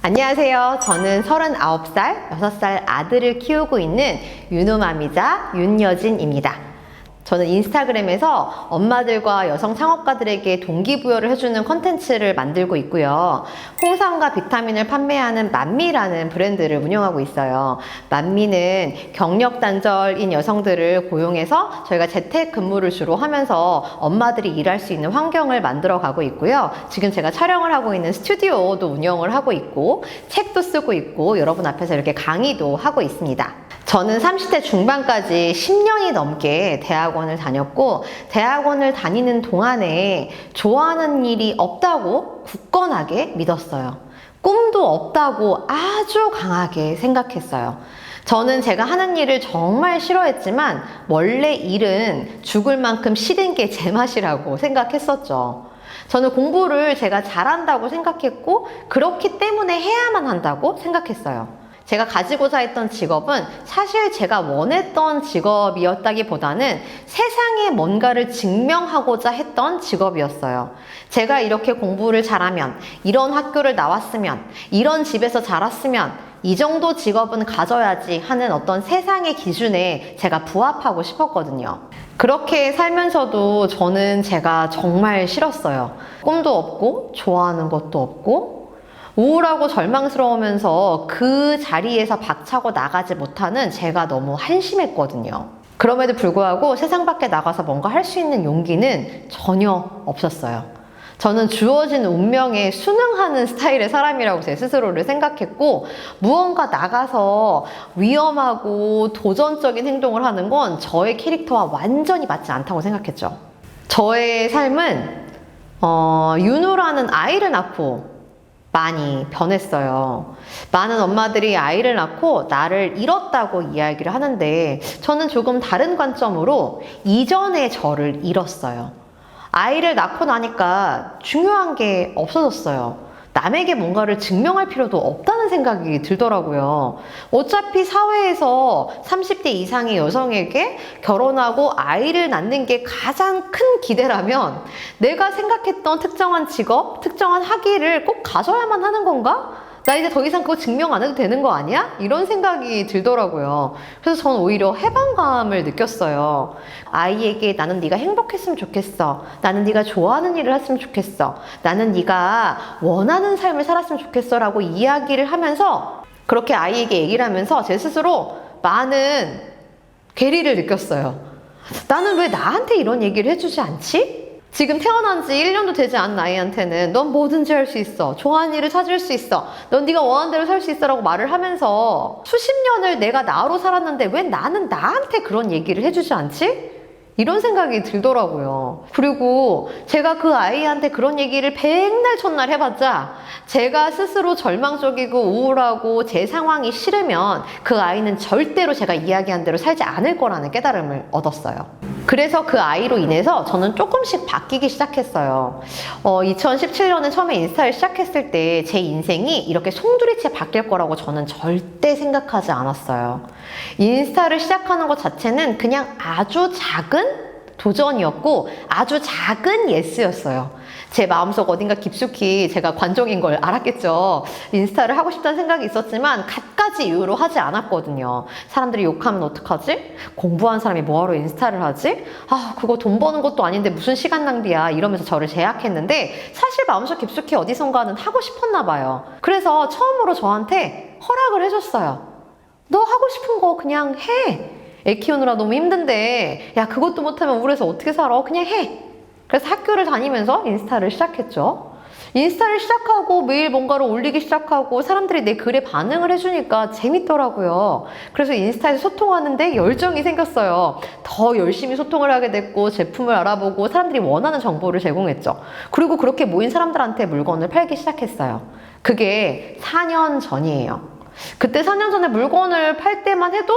안녕하세요. 저는 39살, 6살 아들을 키우고 있는 유노맘이자 윤여진입니다. 저는 인스타그램에서 엄마들과 여성 창업가들에게 동기부여를 해주는 컨텐츠를 만들고 있고요. 홍삼과 비타민을 판매하는 만미라는 브랜드를 운영하고 있어요. 만미는 경력 단절인 여성들을 고용해서 저희가 재택근무를 주로 하면서 엄마들이 일할 수 있는 환경을 만들어 가고 있고요. 지금 제가 촬영을 하고 있는 스튜디오도 운영을 하고 있고 책도 쓰고 있고 여러분 앞에서 이렇게 강의도 하고 있습니다. 저는 30대 중반까지 10년이 넘게 대학원을 다녔고 대학원을 다니는 동안에 좋아하는 일이 없다고 굳건하게 믿었어요. 꿈도 없다고 아주 강하게 생각했어요. 저는 제가 하는 일을 정말 싫어했지만 원래 일은 죽을 만큼 싫은 게 제 맛이라고 생각했었죠. 저는 공부를 제가 잘한다고 생각했고 그렇기 때문에 해야만 한다고 생각했어요. 제가 가지고자 했던 직업은 사실 제가 원했던 직업이었다기보다는 세상에 뭔가를 증명하고자 했던 직업이었어요. 제가 이렇게 공부를 잘하면, 이런 학교를 나왔으면, 이런 집에서 자랐으면 이 정도 직업은 가져야지 하는 어떤 세상의 기준에 제가 부합하고 싶었거든요. 그렇게 살면서도 저는 제가 정말 싫었어요. 꿈도 없고 좋아하는 것도 없고 우울하고 절망스러우면서 그 자리에서 박차고 나가지 못하는 제가 너무 한심했거든요. 그럼에도 불구하고 세상 밖에 나가서 뭔가 할 수 있는 용기는 전혀 없었어요. 저는 주어진 운명에 순응하는 스타일의 사람이라고 제 스스로를 생각했고 무언가 나가서 위험하고 도전적인 행동을 하는 건 저의 캐릭터와 완전히 맞지 않다고 생각했죠. 저의 삶은 윤우라는 아이를 낳고 많이 변했어요. 많은 엄마들이 아이를 낳고 나를 잃었다고 이야기를 하는데 저는 조금 다른 관점으로 이전의 저를 잃었어요. 아이를 낳고 나니까 중요한 게 없어졌어요. 남에게 뭔가를 증명할 필요도 없다는 생각이 들더라고요. 어차피 사회에서 30대 이상의 여성에게 결혼하고 아이를 낳는 게 가장 큰 기대라면 내가 생각했던 특정한 직업, 특정한 학위를 꼭 가져야만 하는 건가? 나 이제 더 이상 그거 증명 안 해도 되는 거 아니야? 이런 생각이 들더라고요. 그래서 저는 오히려 해방감을 느꼈어요. 아이에게 나는 네가 행복했으면 좋겠어. 나는 네가 좋아하는 일을 했으면 좋겠어. 나는 네가 원하는 삶을 살았으면 좋겠어 라고 이야기를 하면서 그렇게 아이에게 얘기를 하면서 제 스스로 많은 괴리를 느꼈어요. 나는 왜 나한테 이런 얘기를 해주지 않지? 지금 태어난 지 1년도 되지 않은 아이한테는 넌 뭐든지 할 수 있어. 좋아하는 일을 찾을 수 있어. 넌 네가 원하는 대로 살 수 있어 라고 말을 하면서 수십 년을 내가 나로 살았는데 왜 나는 나한테 그런 얘기를 해주지 않지? 이런 생각이 들더라고요. 그리고 제가 그 아이한테 그런 얘기를 백날 첫날 해봤자 제가 스스로 절망적이고 우울하고 제 상황이 싫으면 그 아이는 절대로 제가 이야기한 대로 살지 않을 거라는 깨달음을 얻었어요. 그래서 그 아이로 인해서 저는 조금씩 바뀌기 시작했어요. 2017년에 처음에 인스타를 시작했을 때 제 인생이 이렇게 송두리째 바뀔 거라고 저는 절대 생각하지 않았어요. 인스타를 시작하는 것 자체는 그냥 아주 작은 도전이었고 아주 작은 예스였어요. 제 마음속 어딘가 깊숙이 제가 관종인 걸 알았겠죠. 인스타를 하고 싶다는 생각이 있었지만 갖가지 이유로 하지 않았거든요. 사람들이 욕하면 어떡하지? 공부한 사람이 뭐하러 인스타를 하지? 아, 그거 돈 버는 것도 아닌데 무슨 시간 낭비야 이러면서 저를 제약했는데 사실 마음속 깊숙이 어디선가는 하고 싶었나 봐요. 그래서 처음으로 저한테 허락을 해줬어요. 너 하고 싶은 거 그냥 해. 애 키우느라 너무 힘든데 야 그것도 못하면 우울해서 어떻게 살아? 그냥 해. 그래서 학교를 다니면서 인스타를 시작했죠. 인스타를 시작하고 매일 뭔가를 올리기 시작하고 사람들이 내 글에 반응을 해주니까 재밌더라고요. 그래서 인스타에서 소통하는데 열정이 생겼어요. 더 열심히 소통을 하게 됐고 제품을 알아보고 사람들이 원하는 정보를 제공했죠. 그리고 그렇게 모인 사람들한테 물건을 팔기 시작했어요. 그게 4년 전이에요. 그때 4년 전에 물건을 팔 때만 해도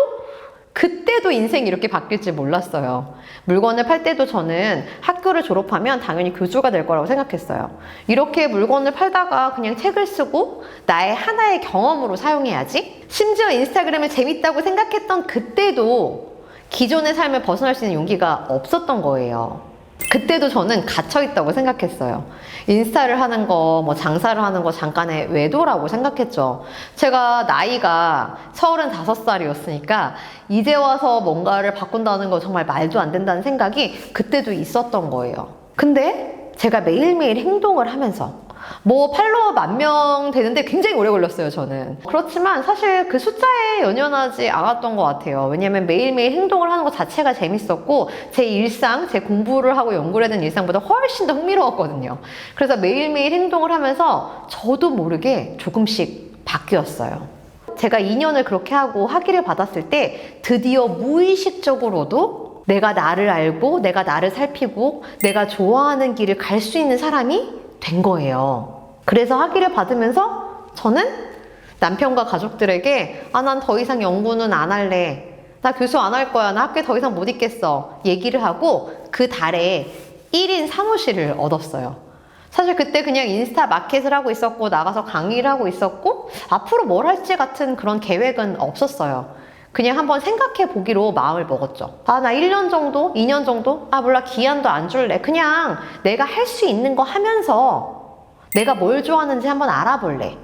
그때도 인생이 이렇게 바뀔지 몰랐어요. 물건을 팔 때도 저는 학교를 졸업하면 당연히 교주가 될 거라고 생각했어요. 이렇게 물건을 팔다가 그냥 책을 쓰고 나의 하나의 경험으로 사용해야지. 심지어 인스타그램을 재밌다고 생각했던 그때도 기존의 삶을 벗어날 수 있는 용기가 없었던 거예요. 그때도 저는 갇혀있다고 생각했어요. 인스타를 하는 거, 뭐 장사를 하는 거 잠깐의 외도라고 생각했죠. 제가 나이가 35살이었으니까 이제 와서 뭔가를 바꾼다는 거 정말 말도 안 된다는 생각이 그때도 있었던 거예요. 근데 제가 매일매일 행동을 하면서 뭐 팔로워 10,000명 되는데 굉장히 오래 걸렸어요, 저는. 그렇지만 사실 그 숫자에 연연하지 않았던 것 같아요. 왜냐면 매일매일 행동을 하는 것 자체가 재밌었고 제 일상, 제 공부를 하고 연구를 하는 일상보다 훨씬 더 흥미로웠거든요. 그래서 매일매일 행동을 하면서 저도 모르게 조금씩 바뀌었어요. 제가 2년을 그렇게 하고 학위를 받았을 때 드디어 무의식적으로도 내가 나를 알고 내가 나를 살피고 내가 좋아하는 길을 갈 수 있는 사람이 된 거예요. 그래서 학위를 받으면서 저는 남편과 가족들에게 난 더 이상 연구는 안 할래. 나 교수 안 할 거야. 나 학교 더 이상 못 있겠어. 얘기를 하고 그 달에 1인 사무실을 얻었어요. 사실 그때 그냥 인스타 마켓을 하고 있었고 나가서 강의를 하고 있었고 앞으로 뭘 할지 같은 그런 계획은 없었어요. 그냥 한번 생각해 보기로 마음을 먹었죠. 나 1년 정도? 2년 정도? 몰라, 기한도 안 줄래. 그냥 내가 할 수 있는 거 하면서 내가 뭘 좋아하는지 한번 알아볼래.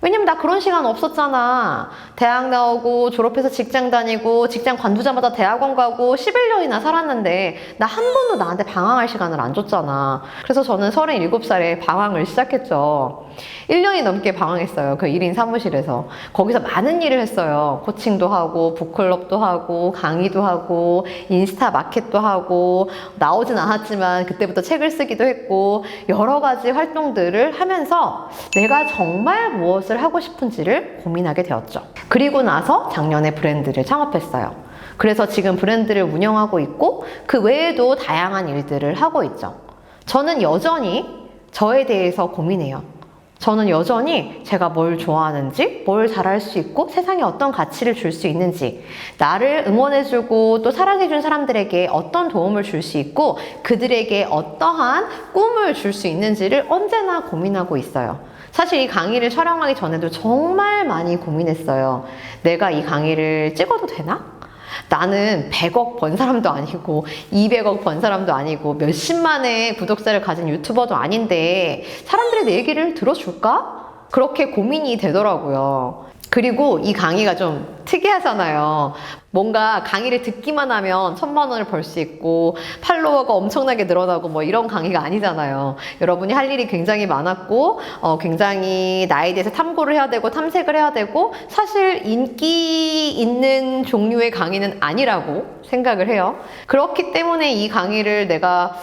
왜냐면 나 그런 시간 없었잖아. 대학 나오고 졸업해서 직장 다니고 직장 관두자마자 대학원 가고 11년이나 살았는데 나 한 번도 나한테 방황할 시간을 안 줬잖아. 그래서 저는 37살에 방황을 시작했죠. 1년이 넘게 방황했어요. 그 1인 사무실에서. 거기서 많은 일을 했어요. 코칭도 하고 북클럽도 하고 강의도 하고 인스타 마켓도 하고 나오진 않았지만 그때부터 책을 쓰기도 했고 여러 가지 활동들을 하면서 내가 정말 무엇을 하고 싶은지를 고민하게 되었죠. 그리고 나서 작년에 브랜드를 창업했어요. 그래서 지금 브랜드를 운영하고 있고 그 외에도 다양한 일들을 하고 있죠. 저는 여전히 저에 대해서 고민해요. 저는 여전히 제가 뭘 좋아하는지, 뭘 잘할 수 있고 세상에 어떤 가치를 줄 수 있는지, 나를 응원해주고 또 사랑해준 사람들에게 어떤 도움을 줄 수 있고 그들에게 어떠한 꿈을 줄 수 있는지를 언제나 고민하고 있어요. 사실 이 강의를 촬영하기 전에도 정말 많이 고민했어요. 내가 이 강의를 찍어도 되나? 나는 100억 번 사람도 아니고 200억 번 사람도 아니고 몇십만의 구독자를 가진 유튜버도 아닌데 사람들이 내 얘기를 들어줄까? 그렇게 고민이 되더라고요. 그리고 이 강의가 좀 특이하잖아요. 뭔가 강의를 듣기만 하면 1,000만 원을 벌 수 있고 팔로워가 엄청나게 늘어나고 뭐 이런 강의가 아니잖아요. 여러분이 할 일이 굉장히 많았고 굉장히 나에 대해서 탐구를 해야 되고 탐색을 해야 되고 사실 인기 있는 종류의 강의는 아니라고 생각을 해요. 그렇기 때문에 이 강의를 내가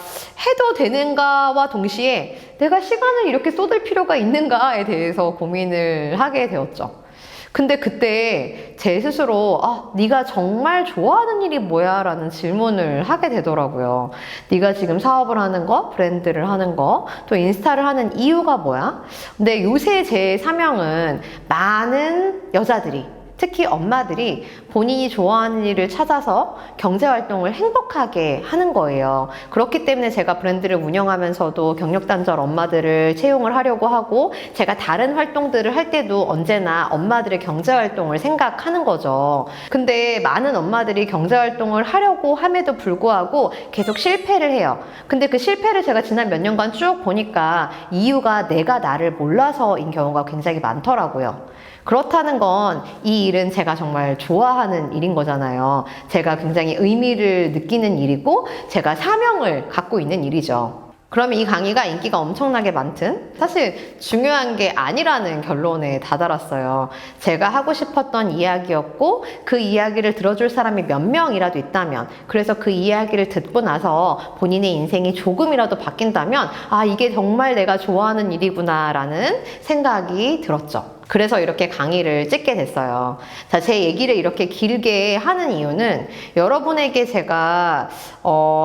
해도 되는가와 동시에 내가 시간을 이렇게 쏟을 필요가 있는가에 대해서 고민을 하게 되었죠. 근데 그때 제 스스로 네가 정말 좋아하는 일이 뭐야? 라는 질문을 하게 되더라고요. 네가 지금 사업을 하는 거, 브랜드를 하는 거, 또 인스타를 하는 이유가 뭐야? 근데 요새 제 사명은 많은 여자들이 특히 엄마들이 본인이 좋아하는 일을 찾아서 경제활동을 행복하게 하는 거예요. 그렇기 때문에 제가 브랜드를 운영하면서도 경력단절 엄마들을 채용을 하려고 하고 제가 다른 활동들을 할 때도 언제나 엄마들의 경제활동을 생각하는 거죠. 근데 많은 엄마들이 경제활동을 하려고 함에도 불구하고 계속 실패를 해요. 근데 그 실패를 제가 지난 몇 년간 쭉 보니까 이유가 내가 나를 몰라서인 경우가 굉장히 많더라고요. 그렇다는 건 이 일은 제가 정말 좋아하는 일인 거잖아요. 제가 굉장히 의미를 느끼는 일이고 제가 사명을 갖고 있는 일이죠. 그러면 이 강의가 인기가 엄청나게 많든 사실 중요한 게 아니라는 결론에 다다랐어요. 제가 하고 싶었던 이야기였고 그 이야기를 들어줄 사람이 몇 명이라도 있다면 그래서 그 이야기를 듣고 나서 본인의 인생이 조금이라도 바뀐다면 이게 정말 내가 좋아하는 일이구나 라는 생각이 들었죠. 그래서 이렇게 강의를 찍게 됐어요. 자, 제 얘기를 이렇게 길게 하는 이유는 여러분에게 제가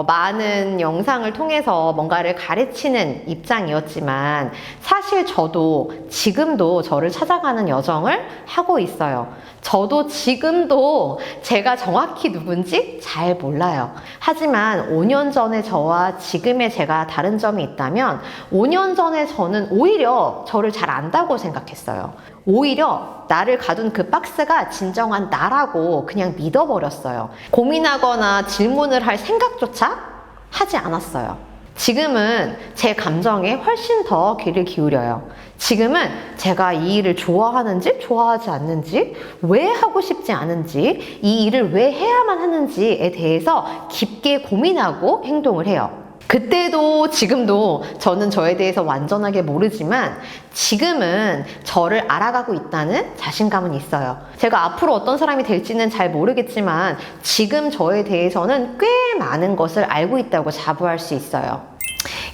많은 영상을 통해서 뭔가를 가르치는 입장이었지만 사실 저도 지금도 저를 찾아가는 여정을 하고 있어요. 저도 지금도 제가 정확히 누군지 잘 몰라요. 하지만 5년 전의 저와 지금의 제가 다른 점이 있다면 5년 전에 저는 오히려 저를 잘 안다고 생각했어요. 오히려 나를 가둔 그 박스가 진정한 나라고 그냥 믿어버렸어요. 고민하거나 질문을 할 생각조차 하지 않았어요. 지금은 제 감정에 훨씬 더 귀를 기울여요. 지금은 제가 이 일을 좋아하는지 좋아하지 않는지, 왜 하고 싶지 않은지, 이 일을 왜 해야만 하는지에 대해서 깊게 고민하고 행동을 해요. 그때도 지금도 저는 저에 대해서 완전하게 모르지만 지금은 저를 알아가고 있다는 자신감은 있어요. 제가 앞으로 어떤 사람이 될지는 잘 모르겠지만 지금 저에 대해서는 꽤 많은 것을 알고 있다고 자부할 수 있어요.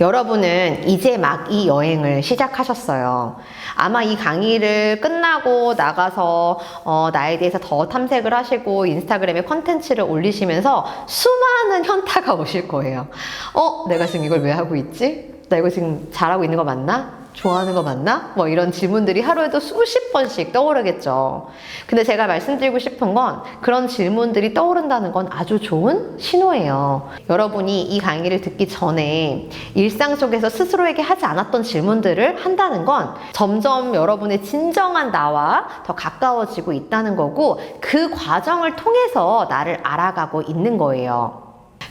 여러분은 이제 막 이 여행을 시작하셨어요. 아마 이 강의를 끝나고 나가서 나에 대해서 더 탐색을 하시고 인스타그램에 컨텐츠를 올리시면서 수많은 현타가 오실 거예요. 내가 지금 이걸 왜 하고 있지? 나 이거 지금 잘하고 있는 거 맞나? 좋아하는 거 맞나? 뭐 이런 질문들이 하루에도 수십 번씩 떠오르겠죠. 근데 제가 말씀드리고 싶은 건 그런 질문들이 떠오른다는 건 아주 좋은 신호예요. 여러분이 이 강의를 듣기 전에 일상 속에서 스스로에게 하지 않았던 질문들을 한다는 건 점점 여러분의 진정한 나와 더 가까워지고 있다는 거고 그 과정을 통해서 나를 알아가고 있는 거예요.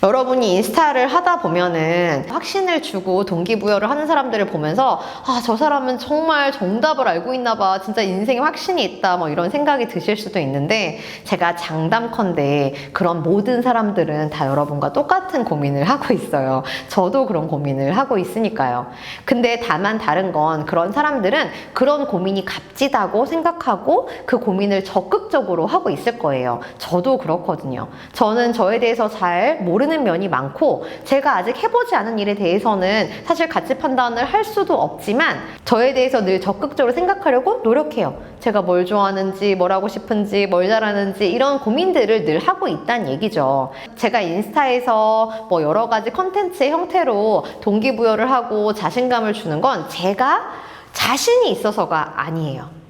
여러분이 인스타를 하다 보면은 확신을 주고 동기부여를 하는 사람들을 보면서 저 사람은 정말 정답을 알고 있나 봐. 진짜 인생에 확신이 있다. 뭐 이런 생각이 드실 수도 있는데 제가 장담컨대 그런 모든 사람들은 다 여러분과 똑같은 고민을 하고 있어요. 저도 그런 고민을 하고 있으니까요. 근데 다만 다른 건 그런 사람들은 그런 고민이 값지다고 생각하고 그 고민을 적극적으로 하고 있을 거예요. 저도 그렇거든요. 저는 저에 대해서 잘 모르는 면이 많고 제가 아직 해보지 않은 일에 대해서는 사실 가치 판단을 할 수도 없지만 저에 대해서 늘 적극적으로 생각하려고 노력해요. 제가 뭘 좋아하는지, 뭘 하고 싶은지, 뭘 잘하는지 이런 고민들을 늘 하고 있다는 얘기죠. 제가 인스타에서 뭐 여러 가지 컨텐츠의 형태로 동기부여를 하고 자신감을 주는 건 제가 자신이 있어서가 아니에요.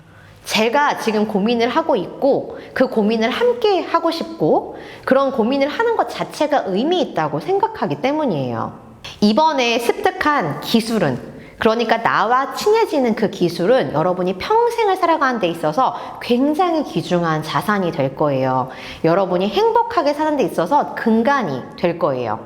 제가 지금 고민을 하고 있고 그 고민을 함께 하고 싶고 그런 고민을 하는 것 자체가 의미 있다고 생각하기 때문이에요. 이번에 습득한 기술은 그러니까 나와 친해지는 그 기술은 여러분이 평생을 살아가는 데 있어서 굉장히 귀중한 자산이 될 거예요. 여러분이 행복하게 사는 데 있어서 근간이 될 거예요.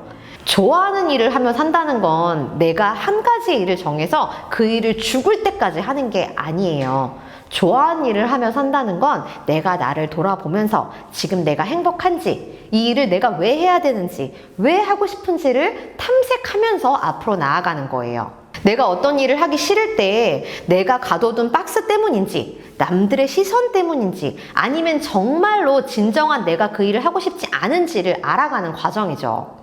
좋아하는 일을 하며 산다는 건 내가 한 가지 일을 정해서 그 일을 죽을 때까지 하는 게 아니에요. 좋아하는 일을 하며 산다는 건 내가 나를 돌아보면서 지금 내가 행복한지, 이 일을 내가 왜 해야 되는지, 왜 하고 싶은지를 탐색하면서 앞으로 나아가는 거예요. 내가 어떤 일을 하기 싫을 때 내가 가둬둔 박스 때문인지, 남들의 시선 때문인지, 아니면 정말로 진정한 내가 그 일을 하고 싶지 않은지를 알아가는 과정이죠.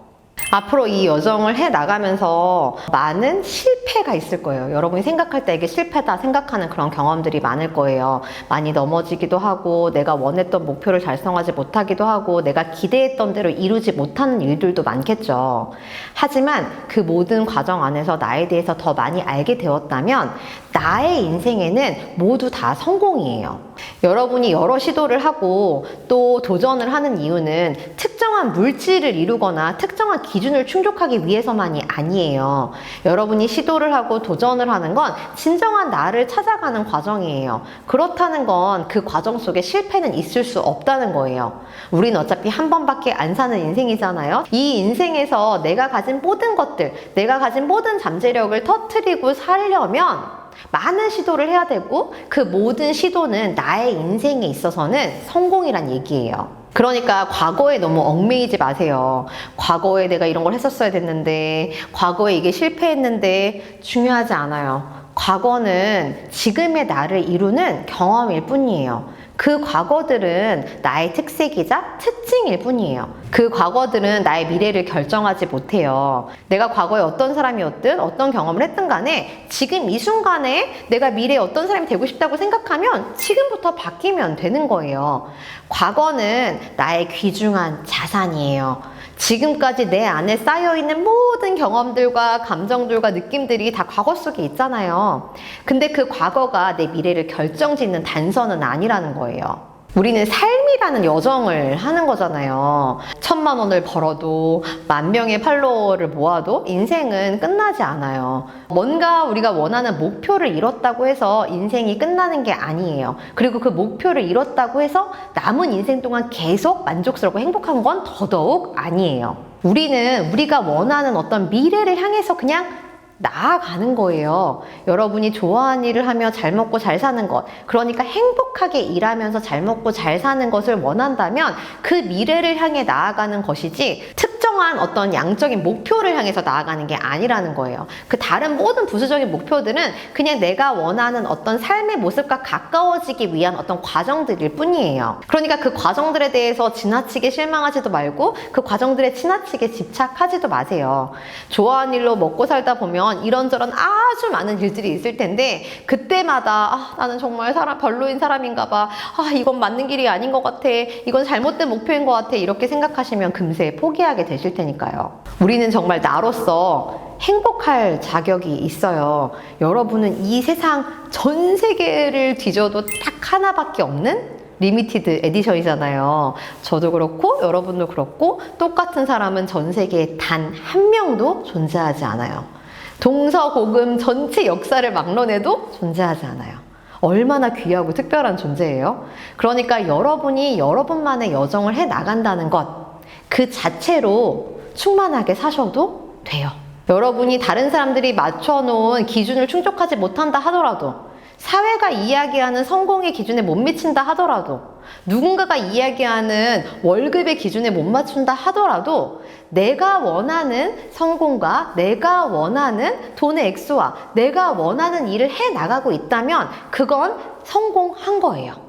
앞으로 이 여정을 해 나가면서 많은 실패가 있을 거예요. 여러분이 생각할 때 이게 실패다 생각하는 그런 경험들이 많을 거예요. 많이 넘어지기도 하고 내가 원했던 목표를 달성하지 못하기도 하고 내가 기대했던 대로 이루지 못하는 일들도 많겠죠. 하지만 그 모든 과정 안에서 나에 대해서 더 많이 알게 되었다면 나의 인생에는 모두 다 성공이에요. 여러분이 여러 시도를 하고 또 도전을 하는 이유는 특정한 물질을 이루거나 특정한 기준을 충족하기 위해서만이 아니에요. 여러분이 시도를 하고 도전을 하는 건 진정한 나를 찾아가는 과정이에요. 그렇다는 건 그 과정 속에 실패는 있을 수 없다는 거예요. 우린 어차피 한 번밖에 안 사는 인생이잖아요. 이 인생에서 내가 가진 모든 것들, 내가 가진 모든 잠재력을 터뜨리고 살려면 많은 시도를 해야 되고 그 모든 시도는 나의 인생에 있어서는 성공이란 얘기예요. 그러니까 과거에 너무 얽매이지 마세요. 과거에 내가 이런 걸 했었어야 됐는데, 과거에 이게 실패했는데 중요하지 않아요. 과거는 지금의 나를 이루는 경험일 뿐이에요. 그 과거들은 나의 특색이자 특징일 뿐이에요. 그 과거들은 나의 미래를 결정하지 못해요. 내가 과거에 어떤 사람이었든 어떤 경험을 했든 간에 지금 이 순간에 내가 미래에 어떤 사람이 되고 싶다고 생각하면 지금부터 바뀌면 되는 거예요. 과거는 나의 귀중한 자산이에요. 지금까지 내 안에 쌓여있는 모든 경험들과 감정들과 느낌들이 다 과거 속에 있잖아요. 근데 그 과거가 내 미래를 결정짓는 단서는 아니라는 거예요. 우리는 삶이라는 여정을 하는 거잖아요. 1,000만 원을 벌어도 10,000명의 팔로워를 모아도 인생은 끝나지 않아요. 뭔가 우리가 원하는 목표를 이뤘다고 해서 인생이 끝나는 게 아니에요. 그리고 그 목표를 이뤘다고 해서 남은 인생 동안 계속 만족스럽고 행복한 건 더더욱 아니에요. 우리는 우리가 원하는 어떤 미래를 향해서 그냥 나아가는 거예요. 여러분이 좋아하는 일을 하며 잘 먹고 잘 사는 것, 그러니까 행복하게 일하면서 잘 먹고 잘 사는 것을 원한다면 그 미래를 향해 나아가는 것이지 특정한 어떤 양적인 목표를 향해서 나아가는 게 아니라는 거예요. 그 다른 모든 부수적인 목표들은 그냥 내가 원하는 어떤 삶의 모습과 가까워지기 위한 어떤 과정들일 뿐이에요. 그러니까 그 과정들에 대해서 지나치게 실망하지도 말고 그 과정들에 지나치게 집착하지도 마세요. 좋아하는 일로 먹고 살다 보면 이런저런 아주 많은 일들이 있을 텐데 그때마다 나는 정말 별로인 사람인가 봐. 이건 맞는 길이 아닌 것 같아. 이건 잘못된 목표인 것 같아. 이렇게 생각하시면 금세 포기하게 되실 테니까요. 우리는 정말 나로서 행복할 자격이 있어요. 여러분은 이 세상 전 세계를 뒤져도 딱 하나밖에 없는 리미티드 에디션이잖아요. 저도 그렇고 여러분도 그렇고 똑같은 사람은 전 세계에 단 한 명도 존재하지 않아요. 동서고금 전체 역사를 막론해도 존재하지 않아요. 얼마나 귀하고 특별한 존재예요. 그러니까 여러분이 여러분만의 여정을 해 나간다는 것 그 자체로 충만하게 사셔도 돼요. 여러분이 다른 사람들이 맞춰놓은 기준을 충족하지 못한다 하더라도, 사회가 이야기하는 성공의 기준에 못 미친다 하더라도, 누군가가 이야기하는 월급의 기준에 못 맞춘다 하더라도 내가 원하는 성공과 내가 원하는 돈의 액수와 내가 원하는 일을 해 나가고 있다면 그건 성공한 거예요.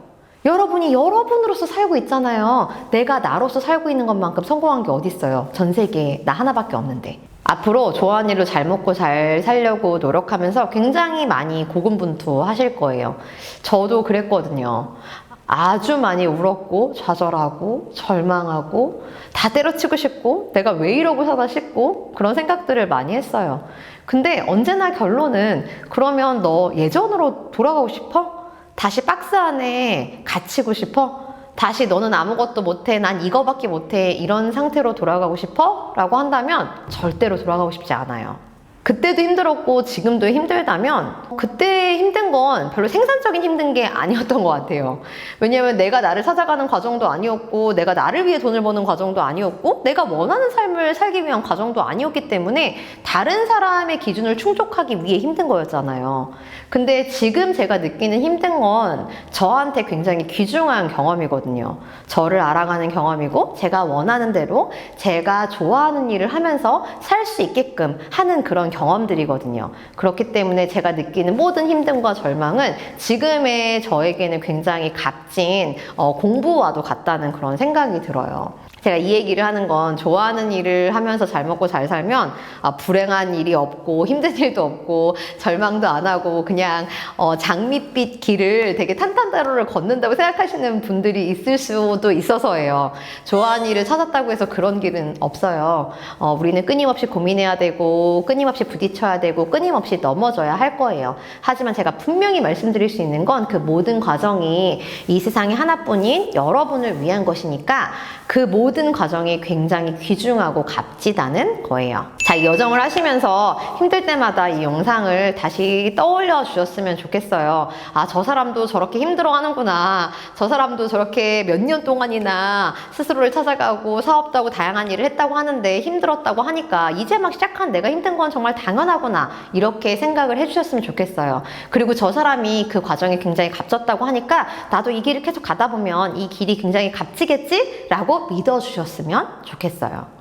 여러분이 여러분으로서 살고 있잖아요. 내가 나로서 살고 있는 것만큼 성공한 게 어디 있어요? 전 세계에 나 하나밖에 없는데. 앞으로 좋아하는 일로 잘 먹고 잘 살려고 노력하면서 굉장히 많이 고군분투하실 거예요. 저도 그랬거든요. 아주 많이 울었고 좌절하고 절망하고 다 때려치고 싶고 내가 왜 이러고 사다 싶고 그런 생각들을 많이 했어요. 근데 언제나 결론은 그러면 너 예전으로 돌아가고 싶어? 다시 박스 안에 갇히고 싶어? 다시 너는 아무것도 못해, 난 이거밖에 못해, 이런 상태로 돌아가고 싶어? 라고 한다면 절대로 돌아가고 싶지 않아요. 그때도 힘들었고 지금도 힘들다면 그때 힘든 건 별로 생산적인 힘든 게 아니었던 것 같아요. 왜냐하면 내가 나를 찾아가는 과정도 아니었고 내가 나를 위해 돈을 버는 과정도 아니었고 내가 원하는 삶을 살기 위한 과정도 아니었기 때문에 다른 사람의 기준을 충족하기 위해 힘든 거였잖아요. 근데 지금 제가 느끼는 힘든 건 저한테 굉장히 귀중한 경험이거든요. 저를 알아가는 경험이고 제가 원하는 대로 제가 좋아하는 일을 하면서 살 수 있게끔 하는 그런 경험들이거든요. 그렇기 때문에 제가 느끼는 모든 힘듦과 절망은 지금의 저에게는 굉장히 값진 공부와도 같다는 그런 생각이 들어요. 제가 이 얘기를 하는 건 좋아하는 일을 하면서 잘 먹고 잘 살면 불행한 일이 없고 힘든 일도 없고 절망도 안 하고 그냥 장밋빛 길을 되게 탄탄대로를 걷는다고 생각하시는 분들이 있을 수도 있어서예요. 좋아하는 일을 찾았다고 해서 그런 길은 없어요. 우리는 끊임없이 고민해야 되고 끊임없이 부딪혀야 되고 끊임없이 넘어져야 할 거예요. 하지만 제가 분명히 말씀드릴 수 있는 건 그 모든 과정이 이 세상에 하나뿐인 여러분을 위한 것이니까 그 모든 과정이 굉장히 귀중하고 값지다는 거예요. 자, 이 여정을 하시면서 힘들 때마다 이 영상을 다시 떠올려 주셨으면 좋겠어요. 저 사람도 저렇게 힘들어 하는구나. 저 사람도 저렇게 몇 년 동안이나 스스로를 찾아가고 사업도 하고 다양한 일을 했다고 하는데 힘들었다고 하니까 이제 막 시작한 내가 힘든 건 정말 당연하구나. 이렇게 생각을 해주셨으면 좋겠어요. 그리고 저 사람이 그 과정이 굉장히 값졌다고 하니까 나도 이 길을 계속 가다 보면 이 길이 굉장히 값지겠지? 라고 믿어주셨으면 좋겠어요.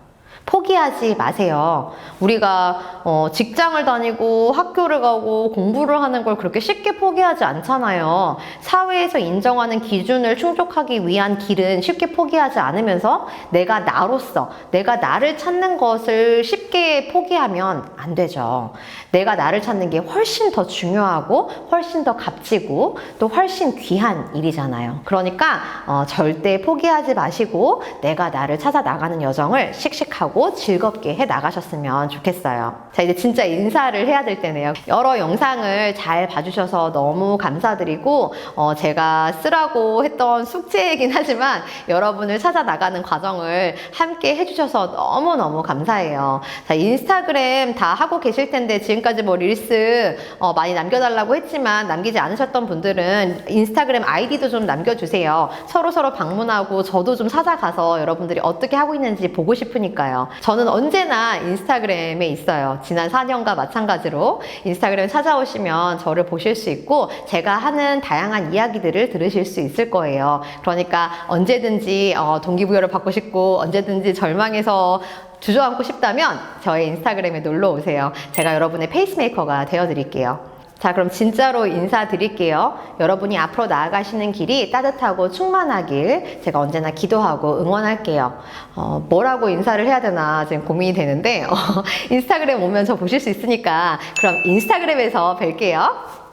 포기하지 마세요. 우리가 직장을 다니고 학교를 가고 공부를 하는 걸 그렇게 쉽게 포기하지 않잖아요. 사회에서 인정하는 기준을 충족하기 위한 길은 쉽게 포기하지 않으면서 내가 나로서 내가 나를 찾는 것을 쉽게 포기하면 안 되죠. 내가 나를 찾는 게 훨씬 더 중요하고 훨씬 더 값지고 또 훨씬 귀한 일이잖아요. 그러니까 절대 포기하지 마시고 내가 나를 찾아 나가는 여정을 씩씩하고 즐겁게 해 나가셨으면 좋겠어요. 자, 이제 진짜 인사를 해야 될 때네요. 여러 영상을 잘 봐주셔서 너무 감사드리고 제가 쓰라고 했던 숙제이긴 하지만 여러분을 찾아 나가는 과정을 함께 해주셔서 너무너무 감사해요. 자, 인스타그램 다 하고 계실 텐데 지금까지 뭐 릴스 많이 남겨달라고 했지만 남기지 않으셨던 분들은 인스타그램 아이디도 좀 남겨주세요. 서로 방문하고 저도 좀 찾아가서 여러분들이 어떻게 하고 있는지 보고 싶으니까요. 있어요. 저는 언제나 인스타그램에 있어요. 지난 4년과 마찬가지로 인스타그램 찾아오시면 저를 보실 수 있고 제가 하는 다양한 이야기들을 들으실 수 있을 거예요. 그러니까 언제든지 동기부여를 받고 싶고 언제든지 절망해서 주저앉고 싶다면 저의 인스타그램에 놀러 오세요. 제가 여러분의 페이스메이커가 되어드릴게요. 자, 그럼 진짜로 인사드릴게요. 여러분이 앞으로 나아가시는 길이 따뜻하고 충만하길 제가 언제나 기도하고 응원할게요. 뭐라고 인사를 해야 되나 지금 고민이 되는데 인스타그램 오면 저 보실 수 있으니까 그럼 인스타그램에서 뵐게요.